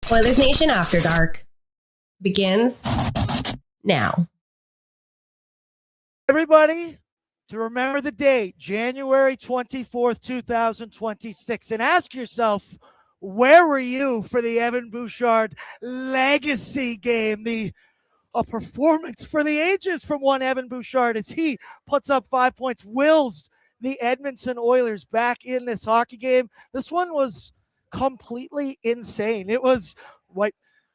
Oilersnation After Dark begins now. Everybody, to remember the date, January 24th, 2026, and ask yourself, where were you for the Evan Bouchard legacy game? A performance for the ages from one Evan Bouchard as he puts up 5 points, wills the Edmonton Oilers back in this hockey game. This one was completely insane. It was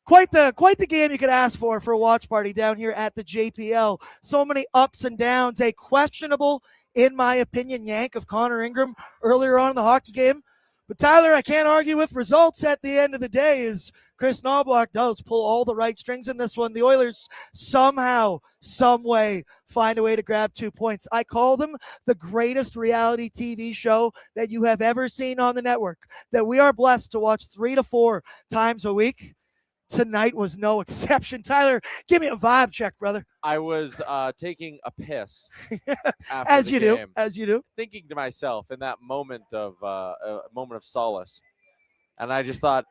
quite the game you could ask for a watch party down here at the JPL. So many ups and downs. A questionable, in my opinion, yank of Connor Ingram earlier on in the hockey game. But Tyler, I can't argue with results at the end of the day as Chris Knobloch does pull all the right strings in this one. The Oilers somehow, some way find a way to grab 2 points. I call them the greatest reality TV show that you have ever seen on the network, that we are blessed to watch 3 to 4 times a week. Tonight was no exception. Tyler, give me a vibe check, brother. I was taking a piss after as the you game, do, as you do, thinking to myself in that moment of solace, and I just thought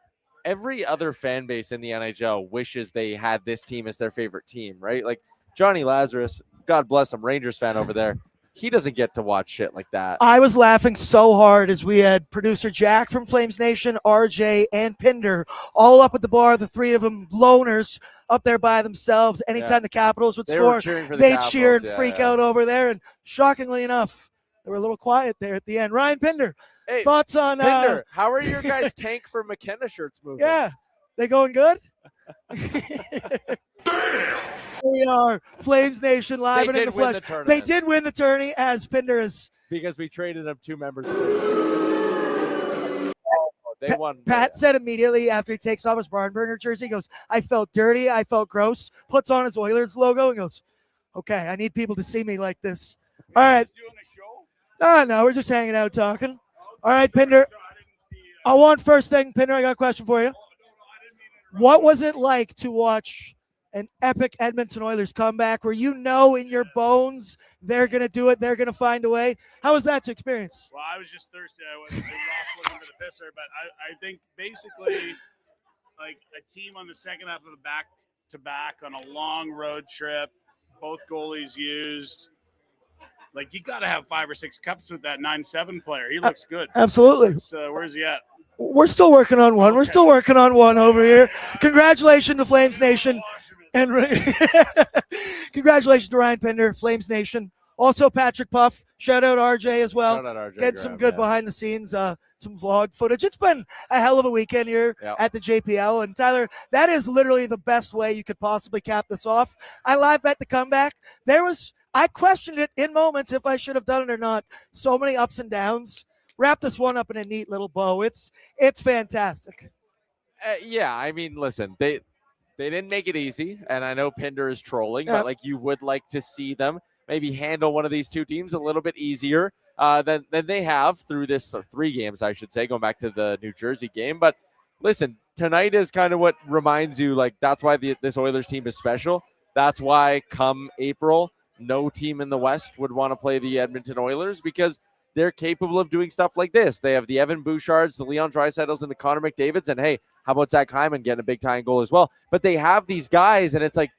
every other fan base in the NHL wishes they had this team as their favorite team, right? Like Johnny Lazarus, God bless him, Rangers fan over there. He doesn't get to watch shit like that. I was laughing so hard as we had producer Jack from Flames Nation, RJ, and Pinder all up at the bar, the three of them loners up there by themselves. Anytime the Capitals would score, they'd cheer and freak out over there. And shockingly enough, they were a little quiet there at the end. Ryan Pinder, thoughts on Pinder, how are your guys' Tank for McKenna shirts moving? Yeah, they going good? We are Flames Nation live and in the flesh. They did win the tourney as Pinder is. Because we traded up 2 members. They won. Pat said immediately after he takes off his barn burner jersey, he goes, I felt dirty. I felt gross. Puts on his Oilers logo and goes, okay, I need people to see me like this. All right. No, we're just hanging out talking. All right, Pinder. I want first thing, Pinder, I got a question for you. What was it like to watch an epic Edmonton Oilers comeback where you know in your bones they're going to do it, they're going to find a way? How was that to experience? Well, I was just thirsty. Ross looking for the pisser, but I think basically like a team on the second half of the back-to-back on a long road trip, both goalies used. Like, you got to have 5 or 6 cups with that 9-7 player. He looks good. Absolutely. Where's he at? We're still working on one. Okay. We're still working on one over here. Congratulations to Flames Nation. And congratulations to Ryan Pinder, Flames Nation. Also Patrick Puff. Shout out RJ as well. Shout out RJ. Get some good behind the scenes, some vlog footage. It's been a hell of a weekend here at the JPL. And Tyler, that is literally the best way you could possibly cap this off. I live bet the comeback. I questioned it in moments if I should have done it or not. So many ups and downs. Wrap this one up in a neat little bow. It's fantastic. Yeah, I mean, listen, they didn't make it easy, and I know Pinder is trolling, but like you would like to see them maybe handle one of these 2 teams a little bit easier than they have through this 3 games, I should say, going back to the New Jersey game. But listen, tonight is kind of what reminds you, like, that's why this Oilers team is special. That's why come April, no team in the West would want to play the Edmonton Oilers because they're capable of doing stuff like this. They have the Evan Bouchards, the Leon Draisaitls, and the Connor McDavids. And, hey, how about Zach Hyman getting a big-time goal as well? But they have these guys, and it's like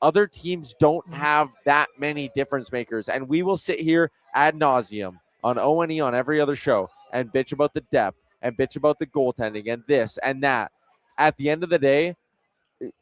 other teams don't have that many difference makers. And we will sit here ad nauseum on O&E on every other show and bitch about the depth and bitch about the goaltending and this and that. At the end of the day,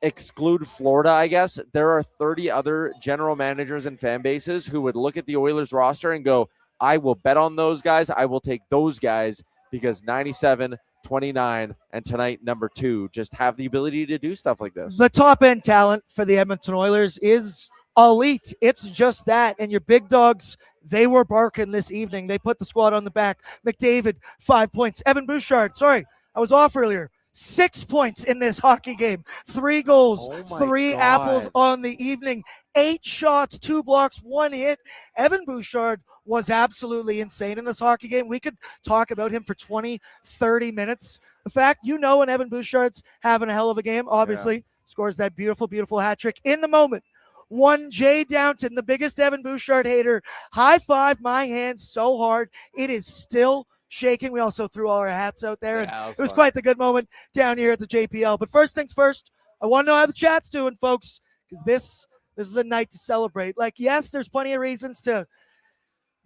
exclude Florida, I guess, there are 30 other general managers and fan bases who would look at the Oilers roster and go, I will bet on those guys. I will take those guys because 97, 29, and tonight number 2 just have the ability to do stuff like this. The top-end talent for the Edmonton Oilers is elite. It's just that. And your big dogs, they were barking this evening. They put the squad on the back. McDavid, 5 points. Evan Bouchard, sorry, I was off earlier. 6 points in this hockey game. 3 goals, 3 apples on the evening. 8 shots, 2 blocks, 1 hit. Evan Bouchard was absolutely insane in this hockey game. We could talk about him for 20, 30 minutes. The fact, when Evan Bouchard's having a hell of a game, obviously, scores that beautiful, beautiful hat trick in the moment. One Jay Downton, the biggest Evan Bouchard hater. High five my hand so hard. It is still shaking. We also threw all our hats out there, and Yeah, it was fun. quite the good moment down here at the JPL. But first things first, I want to know how the chat's doing, folks, because this is a night to celebrate. Like, yes, there's plenty of reasons to.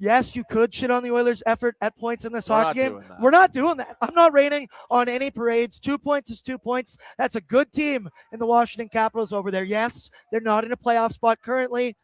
Yes, you could shit on the Oilers' effort at points in this We're hockey not game. doing that. We're not doing that. I'm not raining on any parades. 2 points is 2 points. That's a good team in the Washington Capitals over there. Yes, they're not in a playoff spot currently.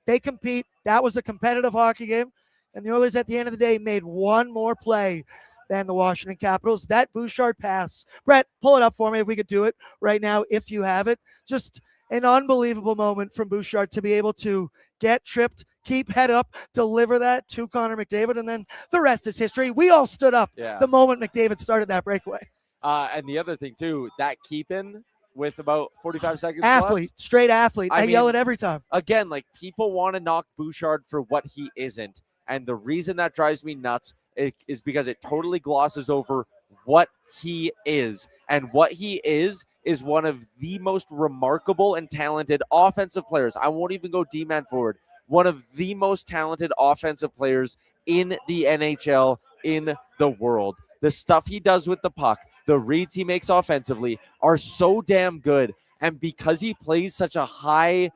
They compete. That was a competitive hockey game. And the Oilers, at the end of the day, made one more play than the Washington Capitals. That Bouchard pass. Brett, pull it up for me if we could do it right now if you have it. Just an unbelievable moment from Bouchard to be able to get tripped, keep head up, deliver that to Connor McDavid, and then the rest is history. We all stood up the moment McDavid started that breakaway. And the other thing, too, that keep-in with about 45 seconds Athlete, left. straight athlete. I yell it every time. Again, like, people want to knock Bouchard for what he isn't. And the reason that drives me nuts is because it totally glosses over what he is. And what he is one of the most remarkable and talented offensive players. I won't even go D-man forward. One of the most talented offensive players in the NHL, in the world. The stuff he does with the puck, the reads he makes offensively are so damn good. And because he plays such a high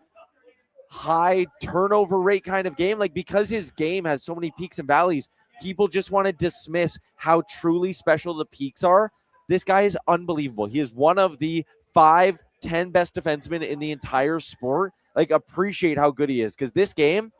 turnover rate kind of game, like because his game has so many peaks and valleys, people just want to dismiss how truly special the peaks are. This guy is unbelievable. He is one of the 5-10 best defensemen in the entire sport. Like, appreciate how good he is, because this game,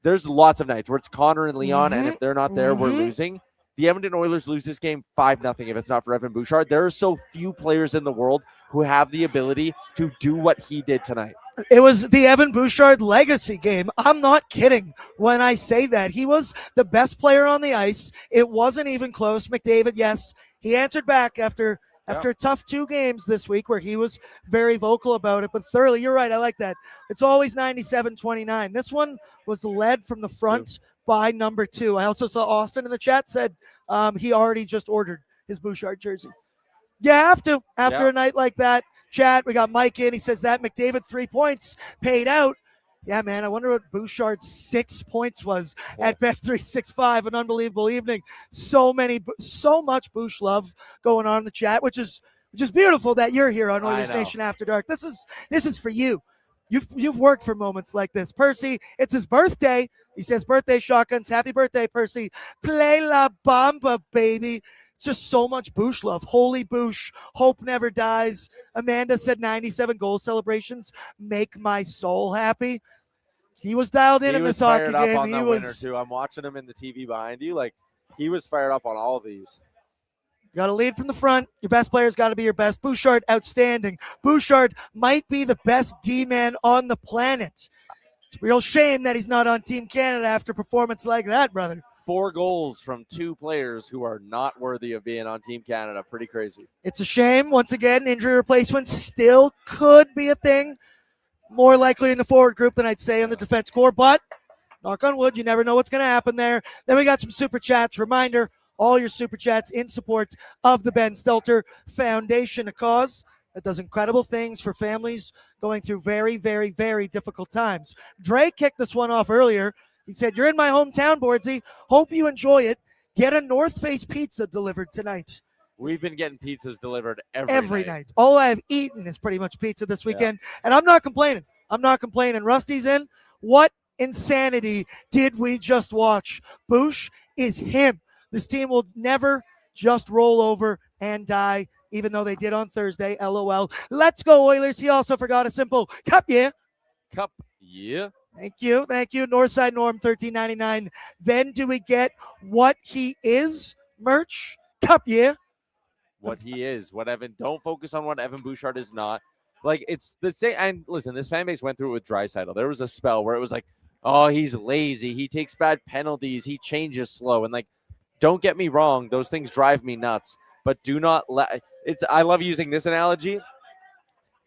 there's lots of nights where it's Connor and Leon, and if they're not there, we're losing. The Edmonton Oilers lose this game 5-0 if it's not for Evan Bouchard. There are so few players in the world who have the ability to do what he did tonight. It was the Evan Bouchard legacy game. I'm not kidding when I say that. He was the best player on the ice. It wasn't even close. McDavid, yes, he answered back after a tough 2 games this week where he was very vocal about it. But thoroughly, you're right. I like that. It's always 97-29. This one was led from the front by number 2. I also saw Austin in the chat said he already just ordered his Bouchard jersey. You have to after a night like that. Chat, we got Mike in. He says that McDavid 3 points paid out. Yeah, man, I wonder what Bouchard's 6 points was at Bet365. An unbelievable evening. So much Bouch love going on in the chat, which is beautiful that you're here on Oilersnation After Dark. This is for you. You've worked for moments like this. Percy, it's his birthday. He says birthday shotguns. Happy birthday, Percy. Play La Bamba, baby. It's just so much Bouch love. Holy Bouch. Hope never dies. Amanda said 97 goal celebrations make my soul happy. He was dialed in this hockey game. On the winner too. I'm watching him in the TV behind you. Like, he was fired up on all of these. Got to lead from the front. Your best player's got to be your best. Bouchard, outstanding. Bouchard might be the best D-man on the planet. It's a real shame that he's not on Team Canada after a performance like that, brother. 4 goals from 2 players who are not worthy of being on Team Canada. Pretty crazy. It's a shame. Once again, injury replacement still could be a thing. More likely in the forward group than I'd say on the defense core, but knock on wood, you never know what's going to happen there. Then we got some super chats. Reminder, all your super chats in support of the Ben Stelter Foundation, a cause that does incredible things for families going through very, very, very difficult times. Dre kicked this one off earlier. He said, "You're in my hometown, Boardsy. Hope you enjoy it. Get a North Face pizza delivered tonight." We've been getting pizzas delivered every night. All I've eaten is pretty much pizza this weekend, and I'm not complaining. Rusty's in. What insanity did we just watch? Bouch is him. This team will never just roll over and die, even though they did on Thursday. LOL. Let's go, Oilers. He also forgot a simple cup, yeah. Cup, yeah. Thank you. Northside Norm, $13.99. Then do we get what he is merch? Cup, yeah. What he is, what Evan. Don't focus on what Evan Bouchard is not. Like, it's the same. And listen, this fan base went through it with Draisaitl. There was a spell where it was like, oh, he's lazy. He takes bad penalties. He changes slow. And, like, don't get me wrong. Those things drive me nuts. But do not let it's. I love using this analogy.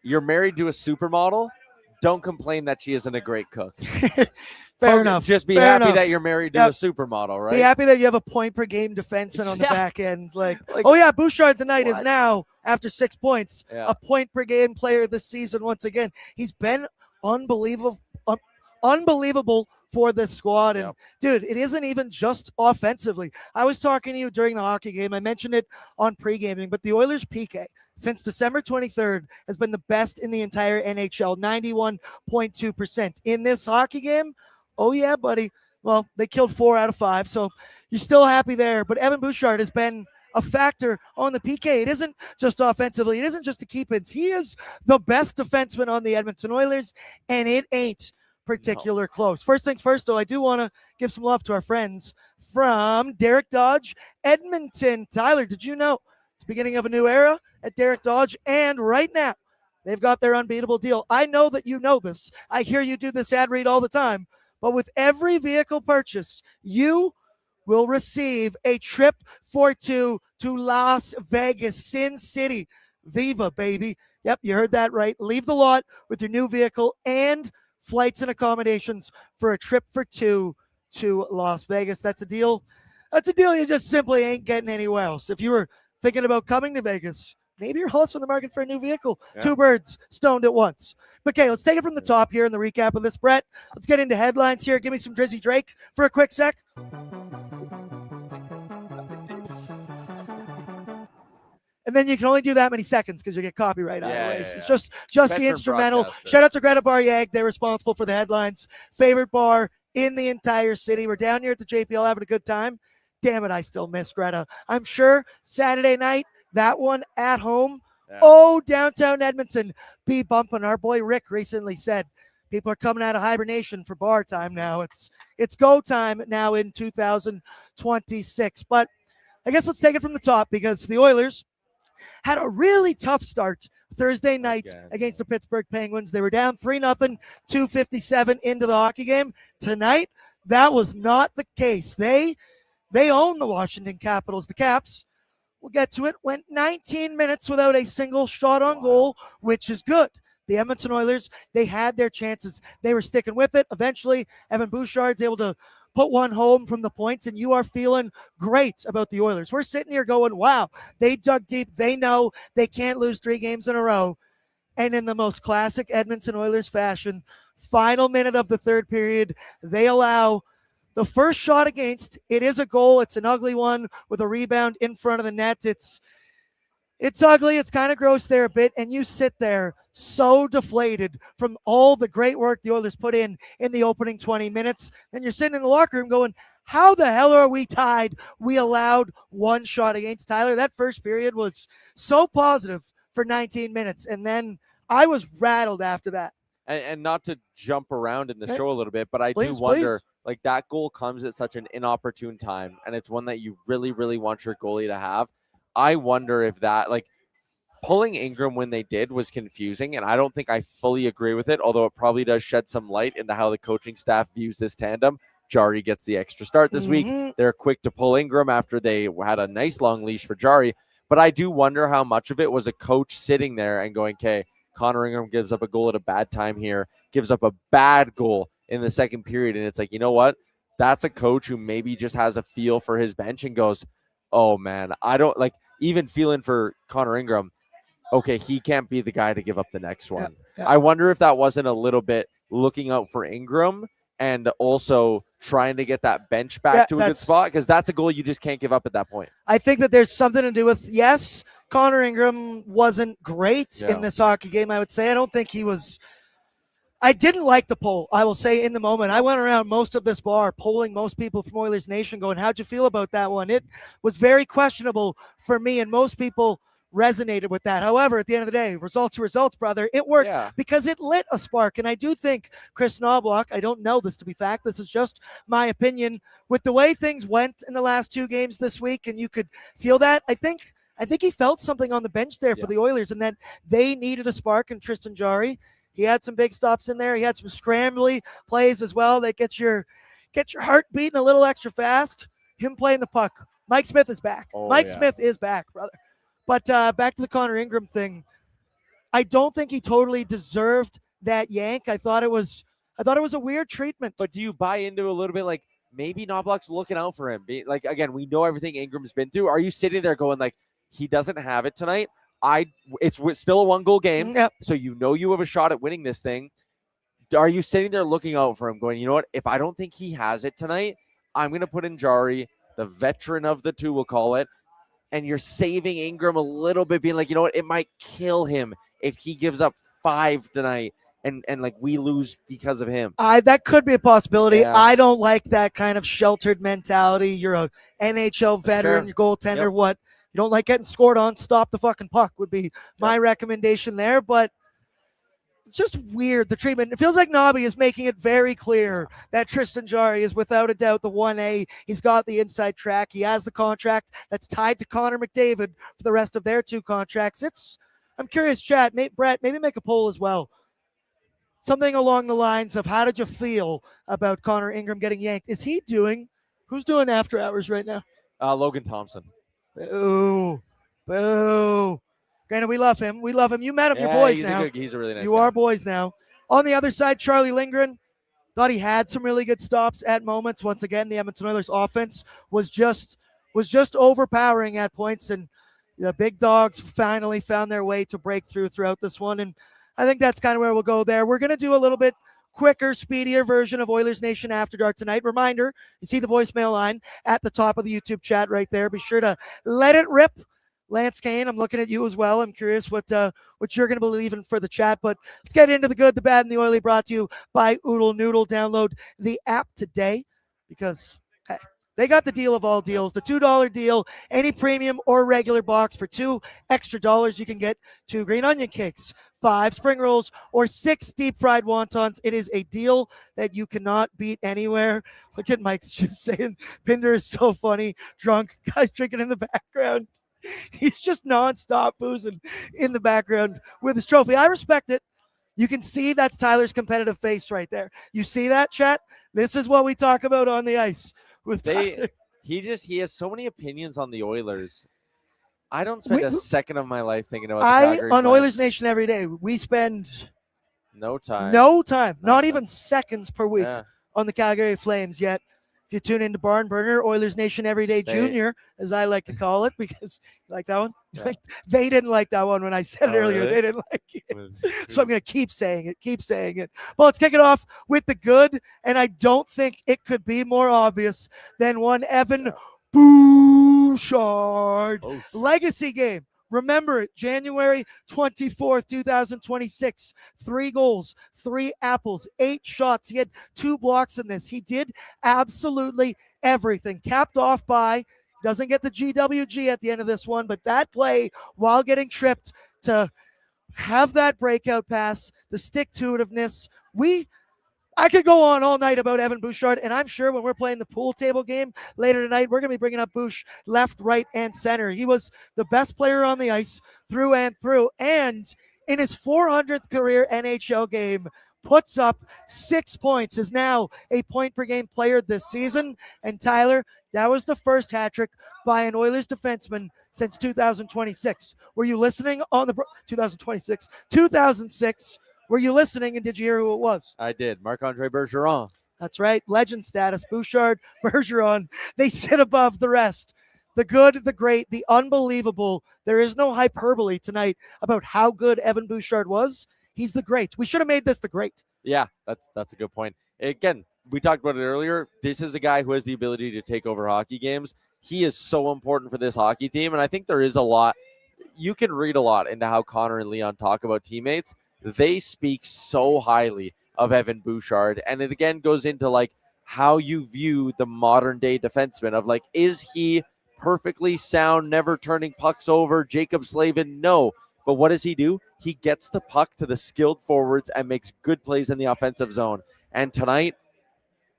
You're married to a supermodel. Don't complain that she isn't a great cook. Fair enough. Just be happy that you're married to a supermodel, right? Be happy that you have a point per game defenseman on the back end. Like, oh yeah, Bouchard tonight is now, after 6 points, a point per game player this season once again. He's been unbelievable for this squad. And Yep. dude, it isn't even just offensively. I was talking to you during the hockey game. I mentioned it on pre-gaming, but the Oilers PK since December 23rd has been the best in the entire NHL, 91.2%. In this hockey game, oh yeah, buddy. Well, they killed 4 out of 5, so you're still happy there. But Evan Bouchard has been a factor on the PK. It isn't just offensively. It isn't just the keep-ins. He is the best defenseman on the Edmonton Oilers, and it ain't particular close. First things first, though, I do want to give some love to our friends from Derek Dodge, Edmonton. Tyler, did you know it's the beginning of a new era at Derek Dodge? And right now, they've got their unbeatable deal. I know that you know this. I hear you do this ad read all the time. But with every vehicle purchase, you will receive a trip for 2 to Las Vegas, Sin City. Viva, baby. Yep, you heard that right. Leave the lot with your new vehicle and flights and accommodations for a trip for 2 to Las Vegas. That's a deal. That's a deal you just simply ain't getting anywhere else. If you were thinking about coming to Vegas, maybe you're also in the market for a new vehicle. Yeah. 2 birds stoned at once. Okay, let's take it from the top here in the recap of this, Brett. Let's get into headlines here. Give me some Drizzy Drake for a quick sec. And then you can only do that many seconds because you get copyright either way. So it's just the instrumental. Shout out to Greta Bar-Yag. They're responsible for the headlines. Favorite bar in the entire city. We're down here at the JPL having a good time. Damn it, I still miss Greta. I'm sure Saturday night, that one at home. Yeah. Oh, downtown Edmonton, be bumping. Our boy Rick recently said people are coming out of hibernation for bar time now. It's go time now in 2026. But I guess let's take it from the top because the Oilers had a really tough start Thursday night against the Pittsburgh Penguins. They were down 3-0, 2:57 into the hockey game. Tonight, that was not the case. They own the Washington Capitals. The Caps, we'll get to it, went 19 minutes without a single shot on goal, which is good. The Edmonton Oilers, they had their chances. They were sticking with it. Eventually, Evan Bouchard's able to put one home from the points, and you are feeling great about the Oilers. We're sitting here going, wow, they dug deep. They know they can't lose 3 games in a row. And in the most classic Edmonton Oilers fashion, final minute of the third period, they allow the first shot against. It is a goal. It's an ugly one with a rebound in front of the net. It's ugly. It's kind of gross there a bit. And you sit there so deflated from all the great work the Oilers put in the opening 20 minutes. Then you're sitting in the locker room going, how the hell are we tied? We allowed 1 shot against. Tyler, that first period was so positive for 19 minutes. And then I was rattled after that. And not to jump around in the show a little bit, but I do wonder, like, that goal comes at such an inopportune time, and it's one that you really, really want your goalie to have. I wonder if that, like, pulling Ingram when they did was confusing, and I don't think I fully agree with it, although it probably does shed some light into how the coaching staff views this tandem. Jari gets the extra start this week. They're quick to pull Ingram after they had a nice long leash for Jari, but I do wonder how much of it was a coach sitting there and going, okay, Connor Ingram gives up a goal at a bad time here, gives up a bad goal in the second period, and it's like, you know what? That's a coach who maybe just has a feel for his bench and goes, oh, man, I don't, like, even feeling for Connor Ingram, okay, he can't be the guy to give up the next one. Yeah. I wonder if that wasn't a little bit looking out for Ingram and also trying to get that bench back to a good spot, because that's a goal you just can't give up at that point. I think that there's something to do with, yes, Connor Ingram wasn't great in this hockey game, I would say. I don't think he was – I didn't like the poll, I will say, in the moment. I went around most of this bar polling most people from Oilers Nation going, how'd you feel about that one? It was very questionable for me, and most people resonated with that. However, at the end of the day, results are results, brother. It worked because it lit a spark. And I do think Chris Knobloch, I don't know this to be fact, this is just my opinion, with the way things went in the last 2 games this week, and you could feel that, I think he felt something on the bench there for the Oilers, and that they needed a spark in Tristan Jari. He had some big stops in there. He had some scrambly plays as well that get your heart beating a little extra fast. Him playing the puck. Mike Smith is back. Smith is back, brother. But back to the Connor Ingram thing. I don't think he totally deserved that yank. I thought it was a weird treatment. But do you buy into a little bit, like, maybe Knobloch's looking out for him? Like, again, we know everything Ingram's been through. Are you sitting there going, like, he doesn't have it tonight? It's still a 1-goal game, so you know you have a shot at winning this thing. are you sitting there looking out for him going, you know what, if I don't think he has it tonight, I'm going to put in Jari, the veteran of the two, we'll call it, and you're saving Ingram a little bit, being like, you know what, it might kill him if he gives up 5 tonight and like we lose because of him. That could be a possibility. Yeah. I don't like that kind of sheltered mentality. You're a NHL veteran, your goaltender, what? You don't like getting scored on, stop the fucking puck would be my recommendation there, but it's just weird, the treatment. It feels like Nobby is making it very clear that Tristan Jarry is without a doubt the 1A. He's got the inside track. He has the contract that's tied to Connor McDavid for the rest of their 2 contracts. I'm curious, chat, Brett, maybe make a poll as well. Something along the lines of, how did you feel about Connor Ingram getting yanked? Who's doing after hours right now? Logan Thompson. Boo. Granted, we love him. You met him. Yeah, You're boys now. He's a really nice You guy. are boys now. On the other side, Charlie Lindgren. Thought he had some really good stops at moments. Once again, the Edmonton Oilers offense was just overpowering at points, and the big dogs finally found their way to break throughout this one. And I think that's kind of where we'll go there. We're going to do a little bit quicker, speedier version of Oilers Nation After Dark tonight. Reminder, you see the voicemail line at the top of the YouTube chat right there. Be sure to let it rip. Lance Kane, I'm looking at you as well. I'm curious what you're going to believe in for the chat. But let's get into the good, the bad, and the oily, brought to you by Oodle Noodle. Download the app today because, hey, they got the deal of all deals, the $2 deal, any premium or regular box for $2 extra. You can get 2 green onion cakes, 5 spring rolls, or 6 deep fried wontons. It is a deal that you cannot beat anywhere. Look at Mike's just saying, Pinder is so funny, drunk, guys drinking in the background. He's just nonstop boozing in the background with his trophy. I respect it. You can see that's Tyler's competitive face right there. You see that, chat? This is what we talk about on the ice. He has so many opinions on the Oilers. I don't spend a second of my life thinking about the Calgary on Flames. Oilers Nation every day. We spend no time, not even seconds per week on the Calgary Flames. Yet, if you tune into Barn Burner, Oilers Nation Everyday Junior, as I like to call it, because you like that one. Yeah. They didn't like that one when I said it earlier. Really? They didn't like it. So I'm going to keep saying it. Well, let's kick it off with the good, and I don't think it could be more obvious than one Evan Bouchard legacy game. Remember it, January 24th, 2026. 3 goals, 3 apples, 8 shots. He had 2 blocks in this. He did absolutely everything. Capped off by, doesn't get the GWG at the end of this one, but that play while getting tripped to have that breakout pass, the stick-to-itiveness. I could go on all night about Evan Bouchard, and I'm sure when we're playing the pool table game later tonight, we're going to be bringing up Bouch left, right, and center. He was the best player on the ice through and through, and in his 400th career NHL game, puts up 6 points, is now a point-per-game player this season. And Tyler, that was the first hat-trick by an Oilers defenseman since 2026. Were you listening on the 2006? Were you listening, and did you hear who it was? I did. Marc-Andre Bergeron. That's right. Legend status. Bouchard, Bergeron. They sit above the rest. The good, the great, the unbelievable. There is no hyperbole tonight about how good Evan Bouchard was. He's the great. We should have made this the great. Yeah, that's a good point. Again, we talked about it earlier. This is a guy who has the ability to take over hockey games. He is so important for this hockey team, and I think there is a lot. You can read a lot into how Connor and Leon talk about teammates. They speak so highly of Evan Bouchard. And it again goes into like how you view the modern day defenseman of like, is he perfectly sound, never turning pucks over, Jacob Slavin? No. But what does he do? He gets the puck to the skilled forwards and makes good plays in the offensive zone. And tonight,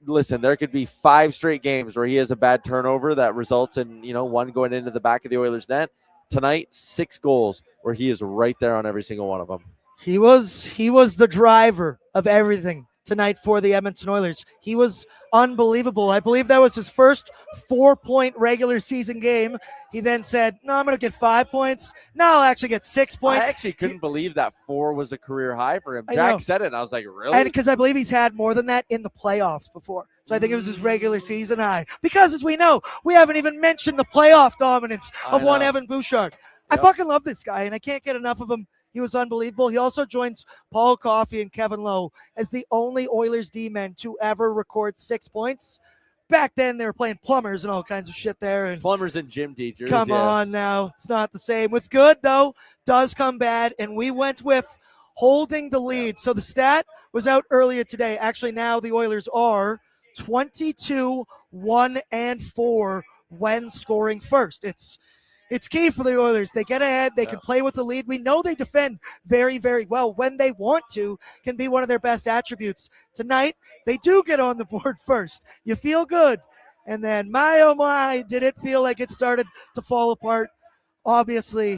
listen, there could be 5 straight games where he has a bad turnover that results in, one going into the back of the Oilers net. Tonight, 6 goals where he is right there on every single one of them. He was the driver of everything tonight for the Edmonton Oilers. He was unbelievable. I believe that was his first 4-point regular season game. He then said, no, I'm going to get 5 points. No, I'll actually get 6 points. I actually couldn't believe that 4 was a career high for him. Jack said it, and I was like, really? And because I believe he's had more than that in the playoffs before. So I think it was his regular season high. Because as we know, we haven't even mentioned the playoff dominance of one Evan Bouchard. I fucking love this guy, and I can't get enough of him. He was unbelievable. He also joins Paul Coffey and Kevin Lowe as the only Oilers D-men to ever record 6 points. Back then, they were playing plumbers and all kinds of shit there. And Plumbers and gym teachers. come yes. on now. It's not the same. With good, though, does come bad. And we went with holding the lead. So the stat was out earlier today. Actually, now the Oilers are 22-1-4 when scoring first. It's key for the Oilers. They get ahead. They can play with the lead. We know they defend very, very well when they want to. Can be one of their best attributes. Tonight, they do get on the board first. You feel good. And then, my, oh my, did it feel like it started to fall apart. Obviously,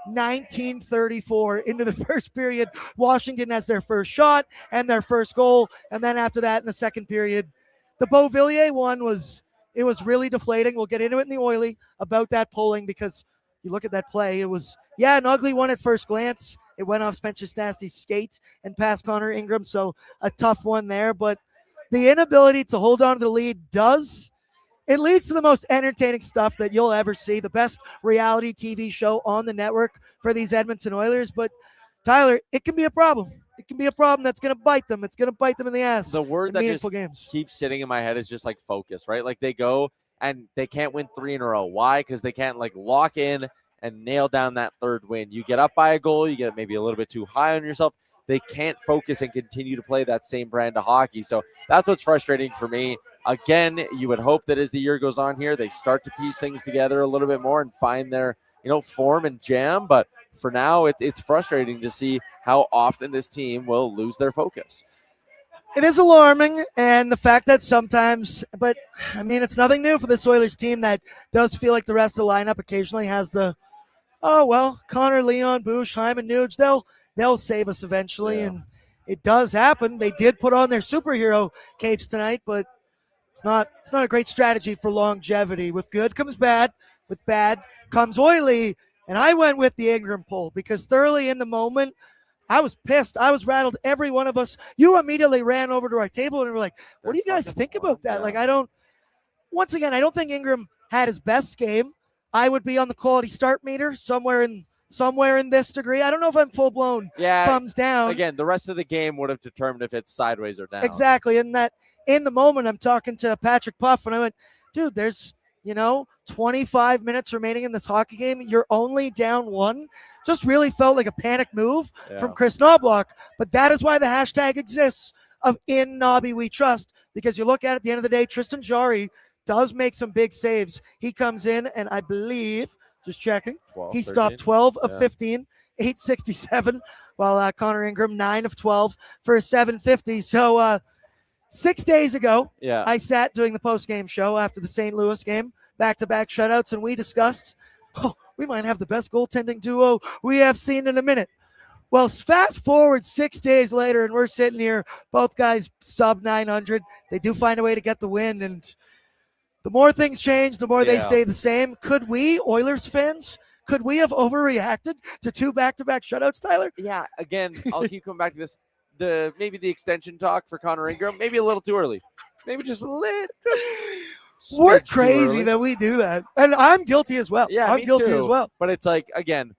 1934 into the first period. Washington has their first shot and their first goal. And then after that, in the second period, the Beauvillier one was really deflating. We'll get into it in the Oily about that polling because you look at that play. It was, an ugly one at first glance. It went off Spencer Stasty's skate and past Connor Ingram, so a tough one there. But the inability to hold on to the lead it leads to the most entertaining stuff that you'll ever see, the best reality TV show on the network for these Edmonton Oilers. But, Tyler, it can be a problem. It can be a problem that's going to bite them. It's going to bite them in the ass. The word that just games. keeps sitting in my head is just like focus, right? Like they go and they can't win 3 in a row. Why? Because they can't like lock in and nail down that third win. You get up by a goal, you get maybe a little bit too high on yourself. They can't focus and continue to play that same brand of hockey. So that's what's frustrating for me. Again, you would hope that as the year goes on here, they start to piece things together a little bit more and find their, form and jam. But for now, it's frustrating to see how often this team will lose their focus. It is alarming, and the fact that sometimes, but I mean, it's nothing new for this Oilers team that does feel like the rest of the lineup occasionally has Connor, Leon, Bouch, Hyman, Nuge, they'll save us eventually, and it does happen. They did put on their superhero capes tonight, but it's not a great strategy for longevity. With good comes bad, with bad comes Oily, and I went with the Ingram poll because thoroughly in the moment, I was pissed. I was rattled. Every one of us. You immediately ran over to our table and were like, what do you guys think about that? Like, I don't think Ingram had his best game. I would be on the quality start meter somewhere in this degree. I don't know if I'm full blown thumbs down. Again, the rest of the game would have determined if it's sideways or down. Exactly. And that in the moment, I'm talking to Patrick Puff and I went, dude, there's, 25 minutes remaining in this hockey game. You're only down 1. Just really felt like a panic move from Chris Knobloch. But that is why the hashtag exists of In Nobby We Trust. Because you look at the end of the day, Tristan Jarry does make some big saves. He comes in and I believe, just checking, 12, he 13. stopped 12 of 15, 867, while Connor Ingram 9 of 12 for a 750. So 6 days ago, I sat doing the post-game show after the St. Louis game, back-to-back shutouts, and we discussed, we might have the best goaltending duo we have seen in a minute. Well, fast forward 6 days later, and we're sitting here, both guys sub 900. They do find a way to get the win, and the more things change, the more they stay the same. Could we, Oilers fans, have overreacted to 2 back-to-back shutouts, Tyler? Yeah, again, I'll keep coming back to this. Maybe the extension talk for Connor Ingram, maybe a little too early. Maybe just a little. We're crazy that we do that. And I'm guilty as well. Yeah, I'm guilty as well. But it's like, again,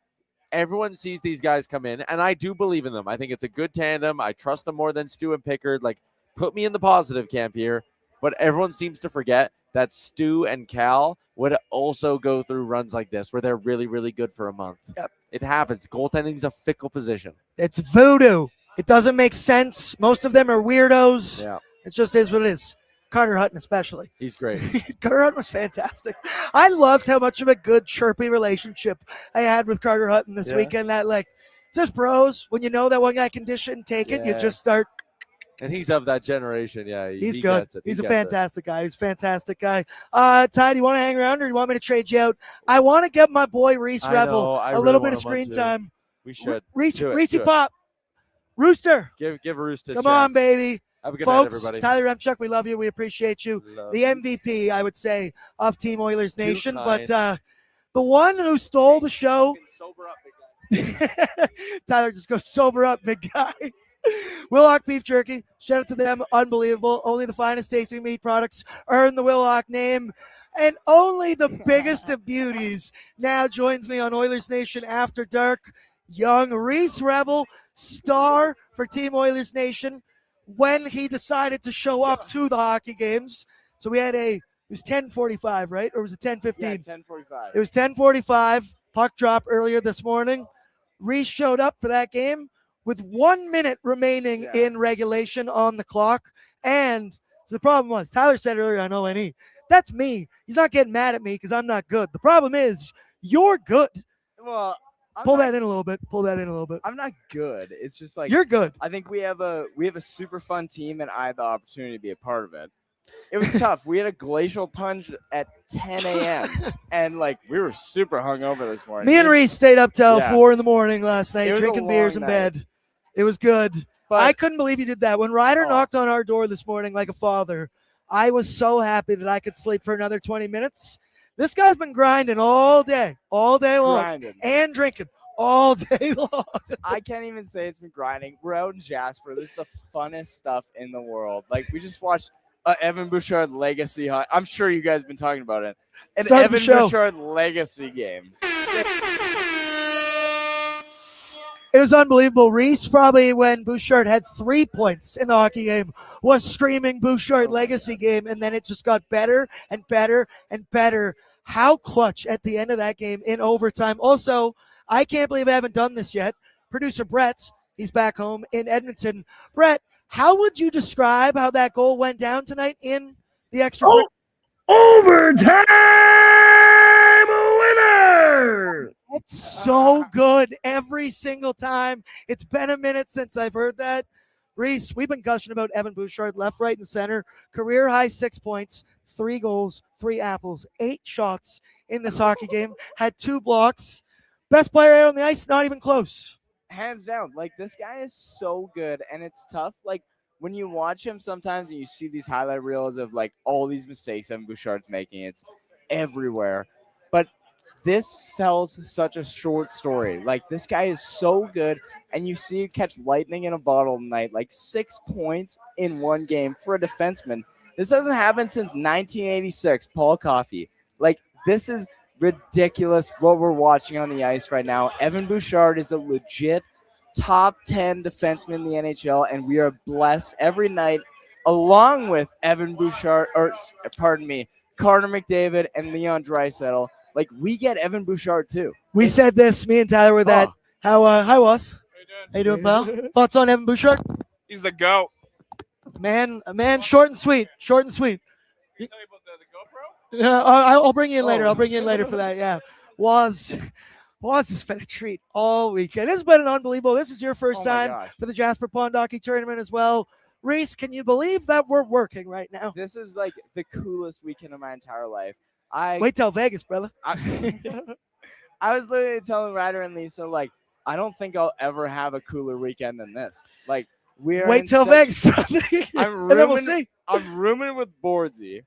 everyone sees these guys come in, and I do believe in them. I think it's a good tandem. I trust them more than Stu and Pickard. Like, put me in the positive camp here. But everyone seems to forget that Stu and Cal would also go through runs like this where they're really, really good for a month. Yep. It happens. Goaltending's a fickle position. It's voodoo. It doesn't make sense. Most of them are weirdos. Yeah. It just is what it is. Carter Hutton especially. He's great. Carter Hutton was fantastic. I loved how much of a good, chirpy relationship I had with Carter Hutton this weekend. That, like, just bros, when you know that one guy can dish it and take it, you just start. And he's of that generation. Yeah, he's good. Gets it. He's a fantastic guy. He's a fantastic guy. Ty, do you want to hang around or do you want me to trade you out? I want to get my boy Reese Revel a little bit of screen time. We should. Reese Pop. Rooster. Give Rooster a Come chance. on, baby. Have a good Folks, night, everybody. Tyler Remchuk, we love you. We appreciate you. The MVP, I would say, of Team Oilers Nation. But the one who stole the show. Sober up, big guy. Tyler, just go sober up, big guy. Willock Beef Jerky. Shout out to them. Unbelievable. Only the finest tasting meat products earn the Willock name. And only the biggest of beauties now joins me on Oilers Nation After Dark. young Reese Revel, star for Team Oilers Nation, when he decided to show up to the hockey games. So we had it was 10:45, right? Or was it 10:15? Yeah, 10:45. It was 10:45. Puck drop earlier this morning. Reese showed up for that game with 1 minute remaining in regulation on the clock. And so the problem was, Tyler said earlier on O&E, that's me. He's not getting mad at me because I'm not good. The problem is, you're good. Well, Pull that in a little bit. I'm not good. It's just like You're good. I think we have a super fun team, and I had the opportunity to be a part of it. It was tough. We had a glacial punch at 10 a.m. and like we were super hungover this morning. Me and Reese stayed up till Yeah. 4 a.m. last night, It was a drinking beers in long bed. It was good. But I couldn't believe you did that. When Ryder Oh. knocked on our door this morning like a father, I was so happy that I could sleep for another 20 minutes. This guy's been grinding all day long, grinding. and drinking all day long. I can't even say it's been grinding. We're out in Jasper. This is the funnest stuff in the world. Like we just watched Evan Bouchard legacy. I'm sure you guys have been talking about it. An Start the Evan show. Bouchard legacy game. It was unbelievable. Reese, probably when Bouchard had 3 points in the hockey game, was screaming Bouchard legacy game, and then it just got better and better and better. How clutch at the end of that game in overtime. Also, I can't believe I haven't done this yet. Producer Brett, he's back home in Edmonton. Brett, how would you describe how that goal went down tonight in the extra? Overtime winner! It's so good every single time. It's been a minute since I've heard that. Reese, we've been gushing about Evan Bouchard, left, right, and center. Career high 6 points, 3 goals, 3 apples, 8 shots in this hockey game. Had 2 blocks. Best player out on the ice, not even close. Hands down. Like this guy is so good, and it's tough. Like when you watch him sometimes and you see these highlight reels of like all these mistakes Evan Bouchard's making, it's everywhere. But this tells such a short story. Like this guy is so good, and you see him catch lightning in a bottle tonight. Like 6 points in one game for a defenseman. This hasn't happened since 1986. Paul Coffey. Like this is ridiculous what we're watching on the ice right now. Evan Bouchard is a legit top 10 defenseman in the NHL, and we are blessed every night along with Evan Bouchard, Connor McDavid and Leon Draisaitl. Like we get Evan Bouchard too. We said this, me and Tyler were that. How was? How you doing, pal? Thoughts on Evan Bouchard? He's the GOAT. Man, short and sweet. Can you tell me about the GoPro? I'll bring you in later. I'll bring you in later for that. Yeah, was has been a treat all weekend. This has been an unbelievable. This is your first time for the Jasper Pond Hockey Tournament as well. Reese, can you believe that we're working right now? This is like the coolest weekend of my entire life. Wait till Vegas, brother. I was literally telling Ryder and Lisa, like, I don't think I'll ever have a cooler weekend than this. Like, wait till Vegas, brother. And then we'll see. I'm rooming with Bordsy.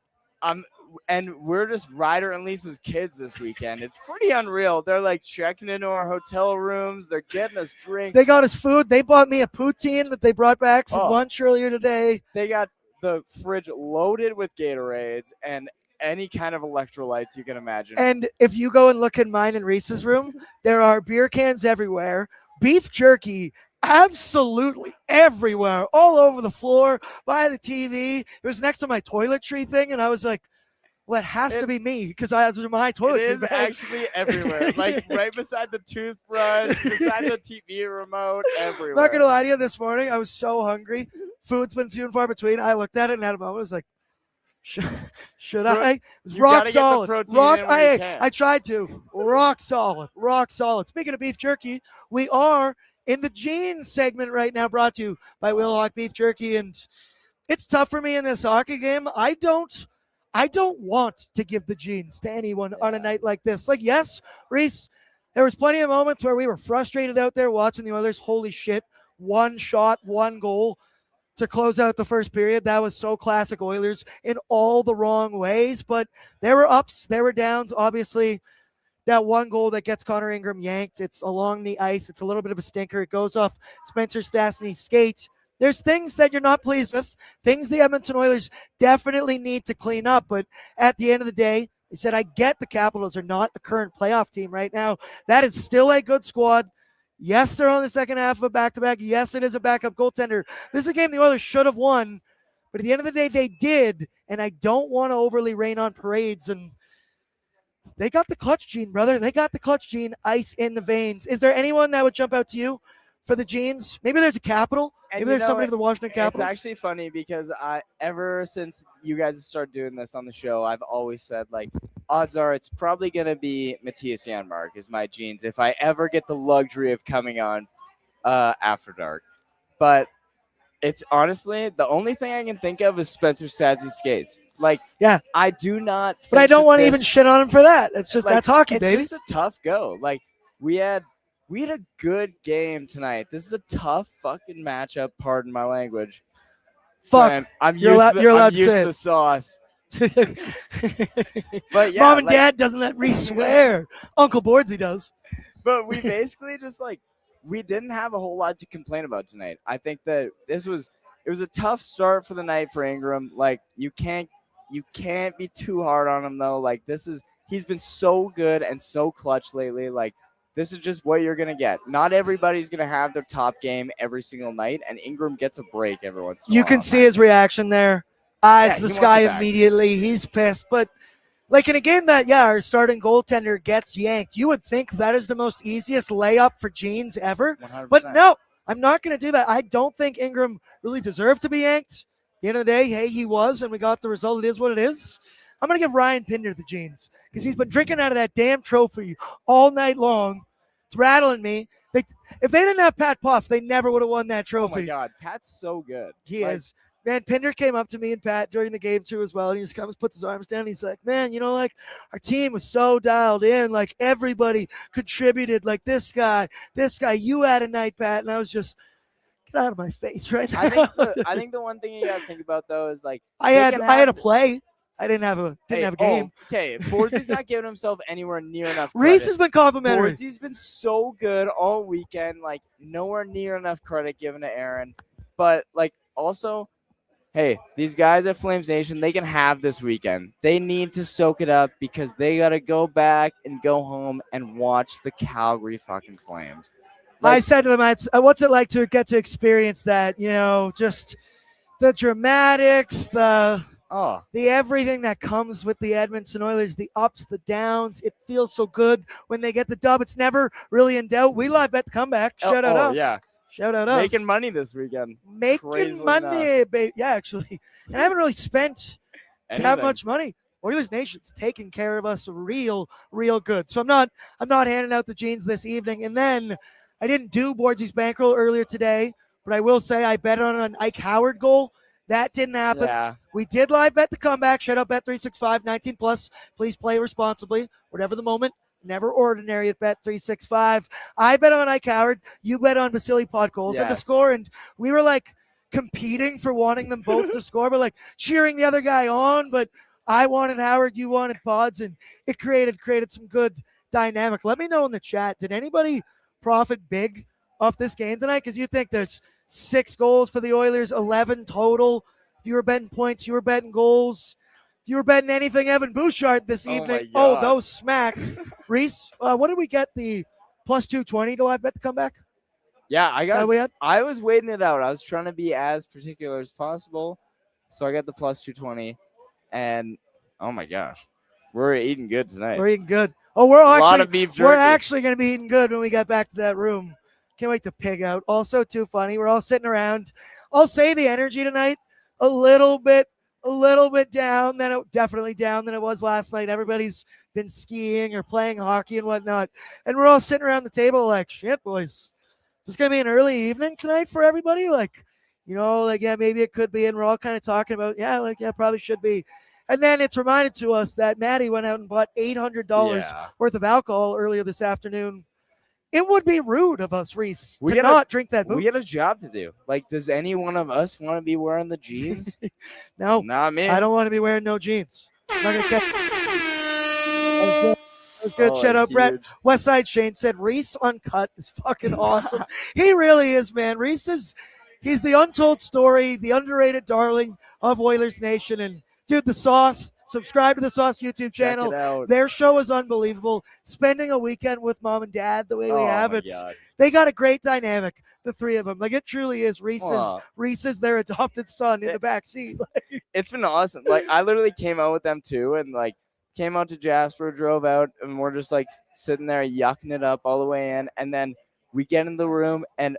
And we're just Ryder and Lisa's kids this weekend. It's pretty unreal. They're like checking into our hotel rooms. They're getting us drinks. They got us food. They bought me a poutine that they brought back from lunch earlier today. They got the fridge loaded with Gatorades and any kind of electrolytes you can imagine. And if you go and look in mine and Reese's room, there are beer cans everywhere, beef jerky absolutely everywhere, all over the floor, by the TV. It was next to my toiletry thing, and I was like, well, it has to be me because I have my toiletry It is bag. actually everywhere, like right beside the toothbrush, beside the TV remote, everywhere. Not gonna lie to you, this morning I was so hungry. Food's been few and far between. I looked at it and had a moment. I was like, should I? It was You rock gotta get the solid. protein Rock. in when you can. I tried to. Rock solid. Rock solid. Speaking of beef jerky, we are in the jeans segment right now, brought to you by Will Hawk Beef Jerky, and it's tough for me in this hockey game. I don't want to give the jeans to anyone on a night like this. Like, yes, Reese, there was plenty of moments where we were frustrated out there watching the Oilers. Holy shit, 1 shot, 1 goal to close out the first period. That was so classic Oilers in all the wrong ways, but there were ups, there were downs. Obviously, that 1 goal that gets Connor Ingram yanked, it's along the ice. It's a little bit of a stinker. It goes off Spencer Stastny's skate. There's things that you're not pleased with, things the Edmonton Oilers definitely need to clean up. But at the end of the day, he said, I get the Capitals are not a current playoff team right now. That is still a good squad. Yes, they're on the second half of a back-to-back. Yes, it is a backup goaltender. This is a game the Oilers should have won, but at the end of the day, they did, and I don't want to overly rain on parades, and they got the clutch gene, brother. They got the clutch gene, ice in the veins. Is there anyone that would jump out to you for the Genes? Maybe there's a Capital. And Maybe there's somebody for the Washington Capitals. It's actually funny because ever since you guys have started doing this on the show, I've always said, like, odds are it's probably going to be Matthias Janmark is my Genes if I ever get the luxury of coming on After Dark. But it's honestly, the only thing I can think of is Spencer Sadzy's skates. Like, yeah, I do not. But I don't want to even shit on him for that. It's just, like, that's hockey, baby. It's just a tough go. Like, we had a good game tonight. This is a tough fucking matchup. Pardon my language. Fuck. So I'm you're used allowed to say the sauce. But yeah, Mom and Dad doesn't let Reese swear. Uncle Bordsy does. But we basically just, like, we didn't have a whole lot to complain about tonight. I think that it was a tough start for the night for Ingram. Like, you can't be too hard on him though. Like, he's been so good and so clutch lately. Like, this is just what you're going to get. Not everybody's going to have their top game every single night, and Ingram gets a break every once in a while. You can see his reaction there. Eyes to the sky it immediately. He's pissed. But, like, in a game that, yeah, our starting goaltender gets yanked, you would think that is the most easiest layup for Genes ever. 100%. But no, I'm not going to do that. I don't think Ingram really deserved to be yanked. At the end of the day, hey, he was, and we got the result. It is what it is. I'm going to give Ryan Pinder the Genes because he's been drinking out of that damn trophy all night long. It's rattling me. If they didn't have Pat Puff, they never would have won that trophy. Oh, my God. Pat's so good. He is. Man, Pinder came up to me and Pat during the game, too, as well. And he just comes, puts his arms down. And he's like, man, you know, like, our team was so dialed in. Like, everybody contributed. Like, this guy, you had a night, Pat. And I was just, get out of my face right now. I think the one thing you got to think about, though, is, like, I had a play. I didn't have a game. Okay, Bordsy's not giving himself anywhere near enough credit. Reese has been complimentary. Bordsy's been so good all weekend, like, nowhere near enough credit given to Aaron. But, like, also, hey, these guys at Flames Nation, they can have this weekend. They need to soak it up because they got to go back and go home and watch the Calgary fucking Flames. Like, I said to them, what's it like to get to experience that, you know, just the dramatics, the everything that comes with the Edmonton Oilers, the ups, the downs. It feels so good when they get the dub. It's never really in doubt. We live bet the comeback. Shout out us. Yeah. Shout out us. Making money this weekend. Making money, baby. Yeah, actually. And I haven't really spent that much money. Oilers Nation's taking care of us real good. So I'm not handing out the Genes this evening. And then I didn't do Bordsy's bankroll earlier today, but I will say I bet on an Ike Howard goal. That didn't happen. Yeah. We did live bet the comeback. Shout out Bet365, 19 plus. Please play responsibly. Whatever the moment, never ordinary at Bet365. I bet on Ike Howard. You bet on Vasily Podkolzin to score. And we were like competing for wanting them both to score, but like cheering the other guy on. But I wanted Howard, you wanted Pods, and it created some good dynamic. Let me know in the chat. Did anybody profit big off this game tonight? Because you think there's 6 goals for the Oilers, 11 total. If you were betting points, you were betting goals. If you were betting anything, Evan Bouchard this evening. Oh, those smacked. Reese, what did we get? The plus 220 to live bet to come back? Yeah, I was waiting it out. I was trying to be as particular as possible. So I got the plus 220. And, oh, my gosh. We're eating good tonight. We're eating good. Oh, we're actually going to be eating good when we get back to that room. Can't wait to pig out. Also, too funny. We're all sitting around. I'll say the energy tonight a little bit down. Definitely down than it was last night. Everybody's been skiing or playing hockey and whatnot, and we're all sitting around the table like, shit, boys. Is this gonna be an early evening tonight for everybody? Like, you know, like yeah, maybe it could be. And we're all kind of talking about probably should be. And then it's reminded to us that Maddie went out and bought $800 worth of alcohol earlier this afternoon. It would be rude of us, Reese, to not drink that booze. We got a job to do. Like, does any one of us want to be wearing the jeans? No. Not me. I don't want to be wearing no jeans. I'm not gonna that was good. Shout out, Brett. Westside Shane said, Reese Uncut is fucking awesome. He really is, man. Reese he's the untold story, the underrated darling of Oilers Nation. And, dude, the sauce, Subscribe to the Sauce YouTube Check channel. it out. Their show is unbelievable. Spending a weekend with mom and dad the way we have, my it's God. they got a great dynamic. The three of them, like it truly is. Aw. Reese is their adopted son in the back seat. It's been awesome. Like I literally came out with them too, and like came out to Jasper, drove out, and we're just like sitting there yucking it up all the way in, and then we get in the room, and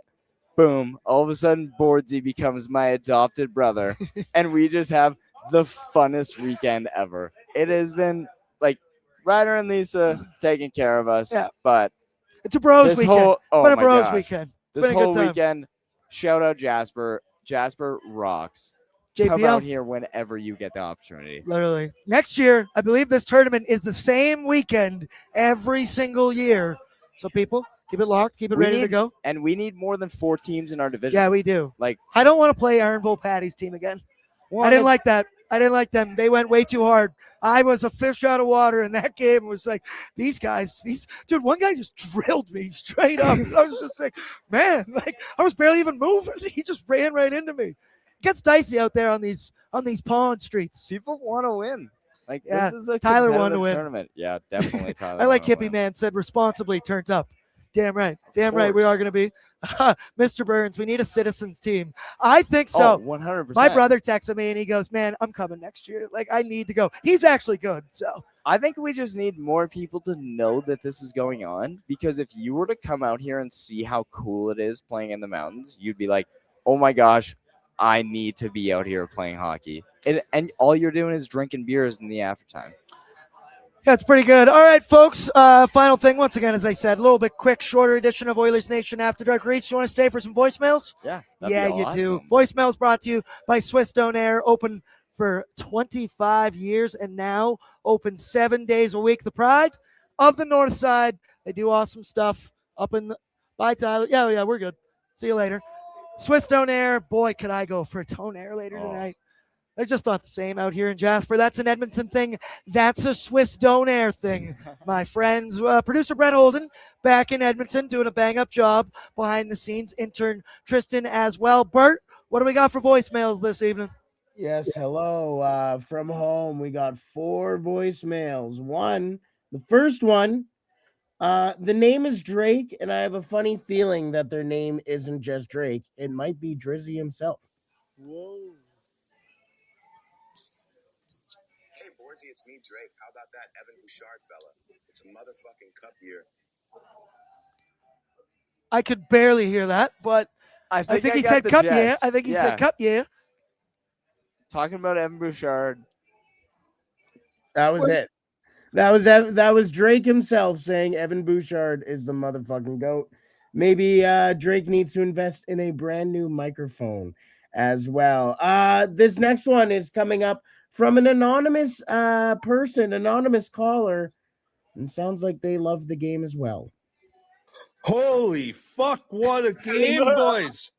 boom, all of a sudden Bordsy becomes my adopted brother, and we just have the funnest weekend ever. It has been like Ryder and Lisa taking care of us, Yeah. but It's a bros this weekend. whole It's been a my bros gosh. weekend. It's This been a good whole time. weekend, shout out Jasper. Jasper rocks. Come JPL. out here whenever you get the opportunity. Literally. Next year, I believe this tournament is the same weekend every single year. So people, keep it locked, keep it We ready to need- go. And we need more than 4 teams in our division. Yeah, we do. Like, I don't want to play Aaron Patty's team again. well, I didn't like that. I didn't like them. They went way too hard. I was a fish out of water in that game. It was like, these guys, dude, one guy just drilled me straight up. And I was just like, man, like I was barely even moving. He just ran right into me. It gets dicey out there on these pond streets. people want to win. Like, Yeah, this is a Tyler wanted to competitive win. tournament. Yeah, definitely Tyler. I like wanted to Hippie win. Man said responsibly turned up. Damn right. Damn Of right. We course. are going to be. Mr. Burns, we need a citizens team. I think Oh, so. 100%. My brother texted me and he goes, man, I'm coming next year. Like, I need to go. He's actually good. So, I think we just need more people to know that this is going on, because if you were to come out here and see how cool it is playing in the mountains, you'd be like, oh my gosh, I need to be out here playing hockey. And all you're doing is drinking beers in the aftertime. yeah, it's pretty good. All right, folks. Final thing, once again, as I said, a little bit quick, shorter edition of Oilers Nation After Dark. Reese, you want to stay for some voicemails? Yeah, Yeah, that'd be you do. awesome. Voicemails brought to you by Swiss Donair, open for 25 years and now open 7 days a week. The pride of the North Side. They do awesome stuff up in the. Bye, Tyler. Yeah, we're good. See you later. Swiss Donair. Boy, could I go for a Donair later Oh. tonight. They're just not the same out here in Jasper. That's an Edmonton thing. That's a Swiss Donair thing, my friends. Producer Brett Holden back in Edmonton doing a bang-up job behind the scenes. Intern Tristan as well. Bert, what do we got for voicemails this evening? Yes, hello. From home, we got 4 voicemails. The first one, the name is Drake, and I have a funny feeling that their name isn't just Drake. It might be Drizzy himself. Whoa. Hey, Bordsy, it's me, Drake. How about that Evan Bouchard fella? It's a motherfucking cup year. I could barely hear that, but I think he got said the cup, yeah. gist. I think he said cup, yeah. Talking about Evan Bouchard. That was it. That was Drake himself saying Evan Bouchard is the motherfucking GOAT. Maybe Drake needs to invest in a brand new microphone as well. This next one is coming up from an anonymous anonymous caller, and sounds like they love the game as well. Holy fuck, what a game, boys.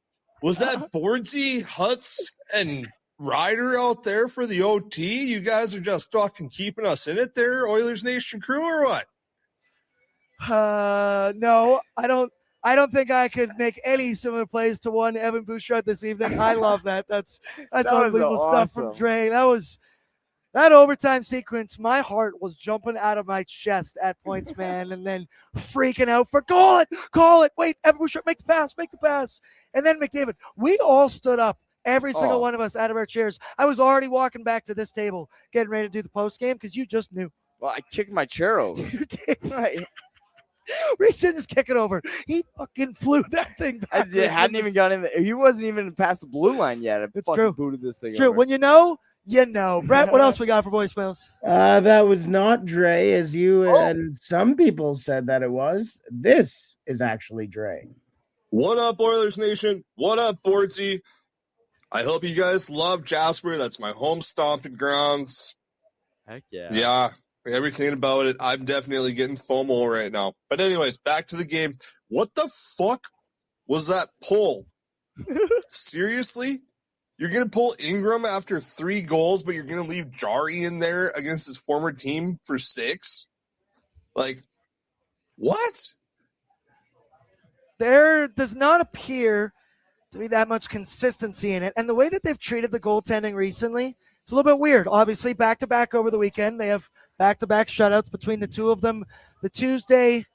Was that Bordsy, Hutz, and Ryder out there for the OT? You guys are just fucking keeping us in it there, Oilers Nation crew, or what? No, I don't think I could make any similar plays to one Evan Bouchard this evening. I love that. That's was unbelievable stuff from awesome. Dre. That overtime sequence. My heart was jumping out of my chest at points, man, and then freaking out for call it. Wait, Evan Bouchard, make the pass, and then McDavid. We all stood up. Every single one of us out of our chairs. I was already walking back to this table, getting ready to do the post game because you just knew. Well, I kicked my chair over. You did. Right. Reese didn't just kick it over. He fucking flew that thing I back. hadn't even got in. He wasn't even past the blue line yet. I It's fucking true. booted this thing True. over. When you know, you know. Brett, what else we got for voicemails? That was not Dre, as you and some people said that it was. This is actually Dre. What up, Oilers Nation? What up, Bordsy? I hope you guys love Jasper. That's my home stomping grounds. Heck yeah. Yeah, everything about it. I'm definitely getting FOMO right now. But anyways, back to the game. What the fuck was that pull? Seriously? You're going to pull Ingram after 3 goals, but you're going to leave Jari in there against his former team for 6? Like, what? There does not appear to be that much consistency in it. And the way that they've treated the goaltending recently It's a little bit weird. Obviously, back-to-back over the weekend. They have back-to-back shutouts between the two of them. The Tuesday,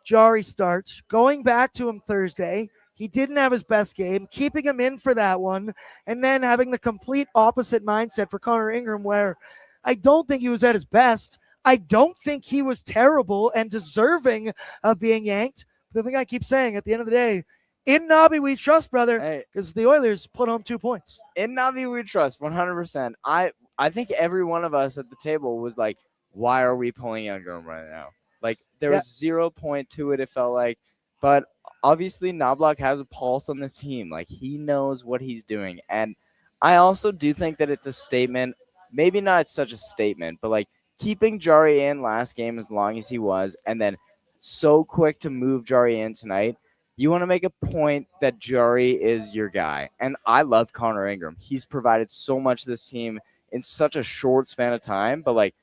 Jari starts. Going back to him Thursday, he didn't have his best game, keeping him in for that one, and then having the complete opposite mindset for Connor Ingram, where I don't think he was at his best. I don't think he was terrible and deserving of being yanked. The thing I keep saying, at the end of the day, in Nobby we trust, brother, because the Oilers put home 2 points. In Nobby we trust, 100%. I think every one of us at the table was like, why are we pulling Ingram right now? Like, there was 0 point to it, it felt like. But obviously, Knobloch has a pulse on this team. Like, he knows what he's doing. And I also do think that it's a statement. Maybe not such a statement, but, like, keeping Jari in last game as long as he was and then so quick to move Jari in tonight, you want to make a point that Jari is your guy. And I love Connor Ingram. He's provided so much to this team in such a short span of time. But, like,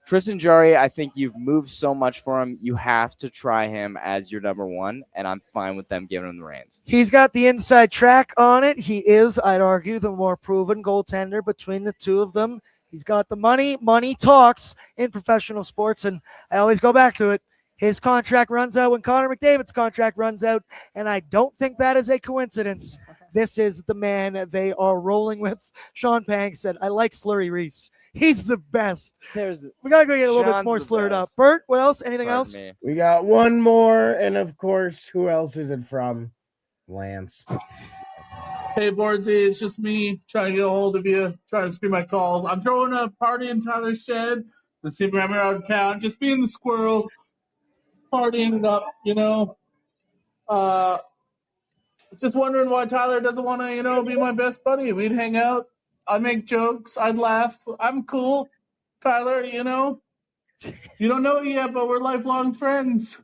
Tristan Jari, I think you've moved so much for him. You have to try him as your number one, and I'm fine with them giving him the reins. He's got the inside track on it. He is, I'd argue, the more proven goaltender between the two of them. He's got the money. Money talks in professional sports, and I always go back to it. His contract runs out when Connor McDavid's contract runs out, and I don't think that is a coincidence. This is the man they are rolling with. Sean Pang said, I like Slurry Reese. He's the best. We got to go get a little bit more slurred up. Bert, what else? Anything else? We got one more, and of course, who else is it from? Lance. Hey, Bordsy, it's just me trying to get a hold of you, trying to screen my calls. I'm throwing a party in Tyler's shed. Let's see if I'm out of town. Just me and the squirrels partying it up, you know. Just wondering why Tyler doesn't want to, you know, be my best buddy. We'd hang out. I'd make jokes. I'd laugh. I'm cool. Tyler, you know. You don't know it yet, but we're lifelong friends.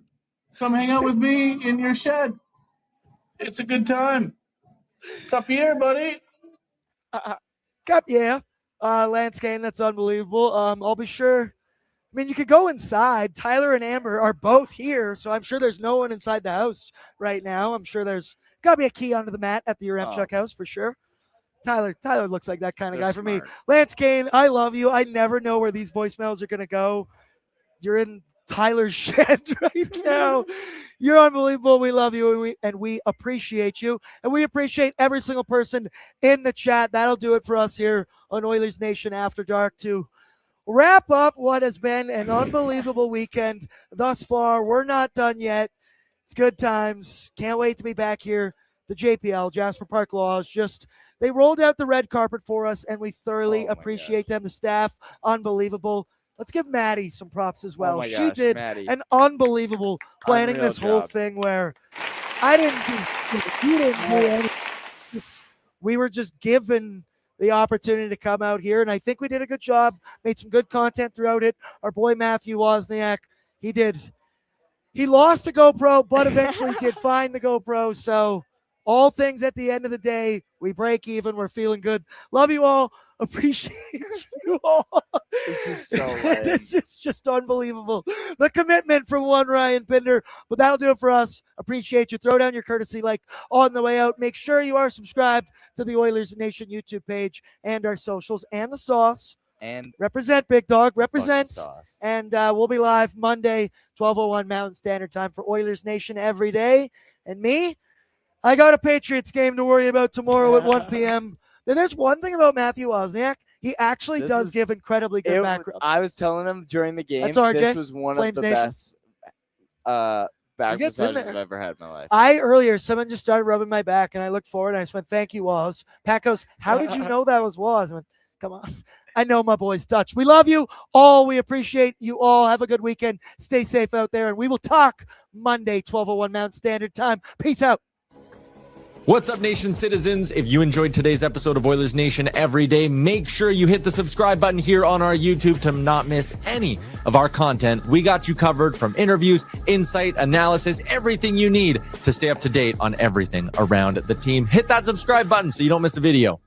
Come hang out with me in your shed. It's a good time. Cup here, buddy. Cup, yeah. Lance Kane, that's unbelievable. I'll be sure. I mean, you could go inside. Tyler and Amber are both here, so I'm sure there's no one inside the house right now. I'm sure there's got to be a key under the mat at the Uremchuk house for sure. Tyler looks like that kind of guy for me. Lance Kane, I love you. I never know where these voicemails are going to go. You're in Tyler's shed right now. You're unbelievable. We love you, and we appreciate you. And we appreciate every single person in the chat. That'll do it for us here on Oilers Nation After Dark to wrap up what has been an unbelievable weekend thus far. We're not done yet. It's good times. Can't wait to be back here. The JPL, Jasper Park Laws, they rolled out the red carpet for us, and we thoroughly appreciate them. The staff, unbelievable. Let's give Maddie some props as well. She did an unbelievable planning this whole thing where I didn't do anything. We were just given the opportunity to come out here, and I think we did a good job, made some good content throughout it. Our boy Matthew Wozniak, he lost the GoPro, but eventually did find the GoPro, so all things at the end of the day, we break even. We're feeling good. Love you all. Appreciate you all. This is so lame. This is just unbelievable. The commitment from one Ryan Pinder. But that'll do it for us. Appreciate you. Throw down your courtesy like on the way out. Make sure you are subscribed to the Oilers Nation YouTube page and our socials and the sauce. And represent, Big Dog. Represent. And we'll be live Monday, 12:01 Mountain Standard Time for Oilers Nation every day. And me, I got a Patriots game to worry about tomorrow at 1 p.m. Then there's one thing about Matthew Wozniak. He actually does give incredibly good background. I was telling him during the game, That's RJ. This was one Flames of the Nation. best back massages I've ever had in my life. Someone just started rubbing my back, and I looked forward, and I just went, thank you, Woz. Pat goes, how did you know that was Woz? I went, come on. I know my boy's Dutch. We love you all. We appreciate you all. Have a good weekend. Stay safe out there, and we will talk Monday, 12:01 Mountain Standard Time. Peace out. What's up, Nation citizens? If you enjoyed today's episode of Oilers Nation Every Day, make sure you hit the subscribe button here on our YouTube to not miss any of our content. We got you covered from interviews, insight, analysis, everything you need to stay up to date on everything around the team. Hit that subscribe button so you don't miss a video.